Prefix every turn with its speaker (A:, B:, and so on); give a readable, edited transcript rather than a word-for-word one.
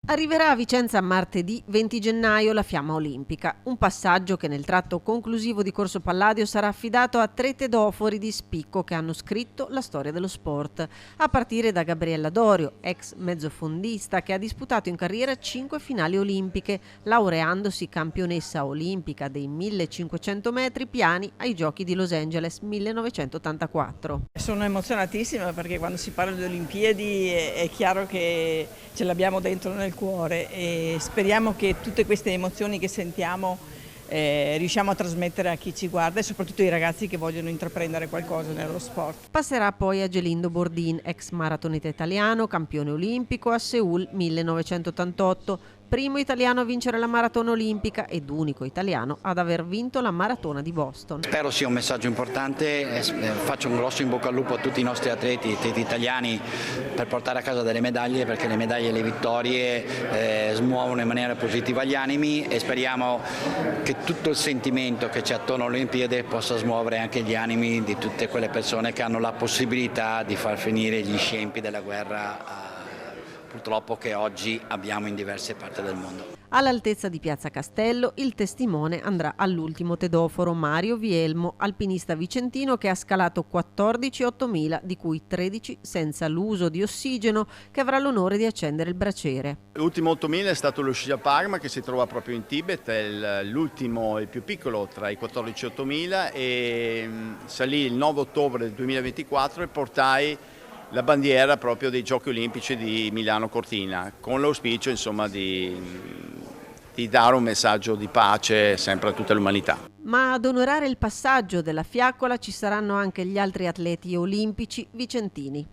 A: Arriverà a Vicenza martedì 20 gennaio la fiamma olimpica, un passaggio che nel tratto conclusivo di Corso Palladio sarà affidato a tre tedofori di spicco che hanno scritto la storia dello sport, a partire da Gabriella Dorio, ex mezzofondista che ha disputato in carriera 5 finali olimpiche, laureandosi campionessa olimpica dei 1500 metri piani ai Giochi di Los Angeles 1984.
B: Sono emozionatissima perché quando si parla di Olimpiadi è chiaro che ce l'abbiamo dentro nel cuore e speriamo che tutte queste emozioni che sentiamo riusciamo a trasmettere a chi ci guarda e soprattutto ai ragazzi che vogliono intraprendere qualcosa nello sport.
A: Passerà poi a Gelindo Bordin, ex maratoneta italiano, campione olimpico a Seul 1988, primo italiano a vincere la maratona olimpica ed unico italiano ad aver vinto la maratona di Boston.
C: Spero sia un messaggio importante, faccio un grosso in bocca al lupo a tutti i nostri atleti italiani per portare a casa delle medaglie, perché le medaglie e le vittorie smuovono in maniera positiva gli animi e speriamo che tutto il sentimento che c'è attorno alle Olimpiadi possa smuovere anche gli animi di tutte quelle persone che hanno la possibilità di far finire gli scempi della guerra purtroppo che oggi abbiamo in diverse parti del mondo.
A: All'altezza di Piazza Castello il testimone andrà all'ultimo tedoforo Mario Vielmo, alpinista vicentino che ha scalato 14 8000, di cui 13 senza l'uso di ossigeno, che avrà l'onore di accendere il braciere.
D: L'ultimo 8000 è stato lo Scia Parma che si trova proprio in Tibet, è l'ultimo, il più piccolo tra i 14 8000 e salì il 9 ottobre del 2024 e portai la bandiera proprio dei Giochi Olimpici di Milano Cortina, con l'auspicio insomma di dare un messaggio di pace sempre a tutta l'umanità.
A: Ma ad onorare il passaggio della fiaccola ci saranno anche gli altri atleti olimpici vicentini.